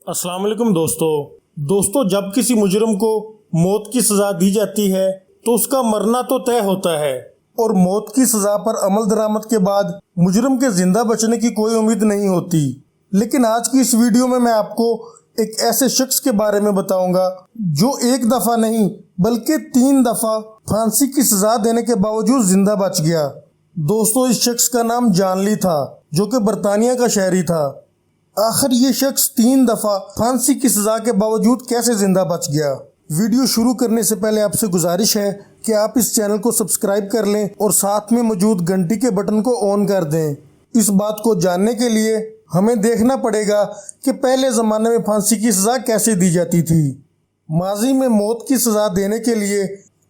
अस्सलाम वालेकुम दोस्तों जब किसी मुजरिम को मौत की सज़ा दी जाती है तो उसका मरना तो तय होता है और मौत की सज़ा पर अमल दरामद के बाद मुजरिम के ज़िंदा बचने की कोई उम्मीद नहीं होती। लेकिन आज की इस वीडियो में मैं आपको एक ऐसे शख्स के बारे में बताऊंगा जो एक दफ़ा नहीं बल्कि 3 दफ़ा फांसी की सज़ा देने के बावजूद ज़िंदा बच गया। दोस्तों, इस शख्स का नाम जॉन ली था जो कि बरतानिया का शहरी था। आखिर ये शख्स 3 दफ़ा फांसी की सज़ा के बावजूद कैसे ज़िंदा बच गया। वीडियो शुरू करने से पहले आपसे गुजारिश है कि आप इस चैनल को सब्सक्राइब कर लें और साथ में मौजूद घंटी के बटन को ऑन कर दें। इस बात को जानने के लिए हमें देखना पड़ेगा कि पहले ज़माने में फांसी की सज़ा कैसे दी जाती थी। माजी में मौत की सज़ा देने के लिए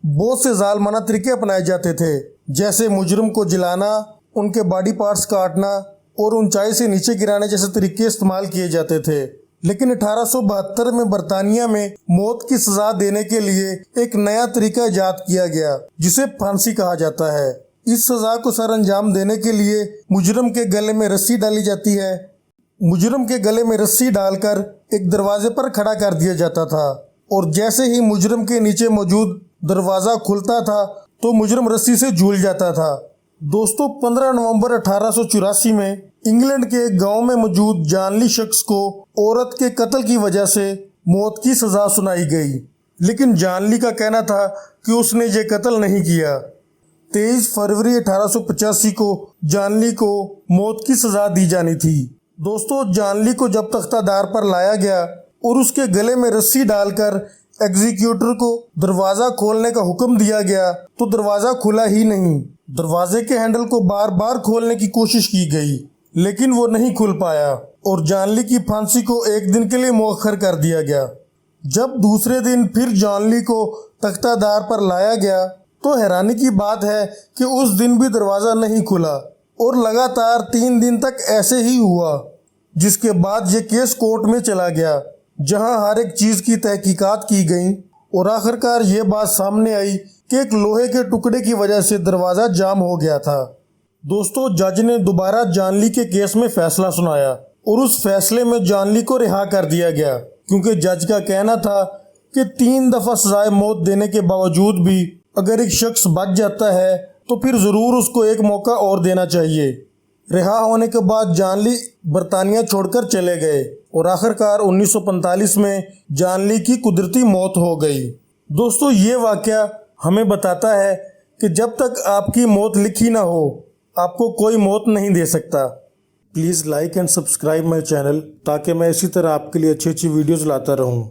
बहुत से ज़ालमाना तरीके अपनाए जाते थे, जैसे मुजरिम को जलाना, उनके बॉडी पार्ट्स काटना और ऊंचाई से नीचे गिराने जैसे तरीके इस्तेमाल किए जाते थे। लेकिन 1872 में बरतानिया में मौत की सज़ा देने के लिए एक नया तरीका इजाद किया गया जिसे फांसी कहा जाता है। इस सज़ा को सर अंजाम देने के लिए मुजरिम के गले में रस्सी डाली जाती है। मुजरिम के गले में रस्सी डालकर एक दरवाजे पर खड़ा कर दिया जाता था और जैसे ही मुजरिम के नीचे मौजूद दरवाज़ा खुलता था तो मुजरिम रस्सी से झूल जाता था। दोस्तों, 15 नवंबर 1884 में इंग्लैंड के एक गांव में मौजूद जॉन ली शख्स को औरत के कत्ल की वजह से मौत की सज़ा सुनाई गई। लेकिन जॉन ली का कहना था कि उसने ये कत्ल नहीं किया। 23 फरवरी 1885 को जॉन ली को मौत की सज़ा दी जानी थी। दोस्तों, जॉन ली को जब तख्तादार पर लाया गया और उसके गले में रस्सी डालकर एग्जीक्यूटर को दरवाज़ा खोलने का हुक्म दिया गया तो दरवाज़ा खुला ही नहीं। दरवाजे के हैंडल को बार बार खोलने की कोशिश की गई लेकिन वो नहीं खुल पाया और जॉन ली की फांसी को एक दिन के लिए मौखर कर दिया गया। जब दूसरे दिन फिर जॉन ली को तख्तादार पर लाया गया तो हैरानी की बात है कि उस दिन भी दरवाज़ा नहीं खुला और लगातार 3 दिन तक ऐसे ही हुआ, जिसके बाद ये केस कोर्ट में चला गया जहां हर एक चीज़ की तहकीकात की गई और आखिरकार ये बात सामने आई कि एक लोहे के टुकड़े की वजह से दरवाज़ा जाम हो गया था। दोस्तों, जज ने दोबारा जॉन ली के केस में फैसला सुनाया और उस फैसले में जॉन ली को रिहा कर दिया गया क्योंकि जज का कहना था कि 3 दफ़ा सजाए मौत देने के बावजूद भी अगर एक शख्स बच जाता है तो फिर ज़रूर उसको एक मौका और देना चाहिए। रिहा होने के बाद जॉन ली बरतानिया छोड़कर चले गए और आखिरकार 1945 में जॉन ली की कुदरती मौत हो गई। दोस्तों, ये वाक़या हमें बताता है कि जब तक आपकी मौत लिखी ना हो आपको कोई मौत नहीं दे सकता। Please like and subscribe my channel ताकि मैं इसी तरह आपके लिए अच्छी अच्छी वीडियोज़ लाता रहूँ।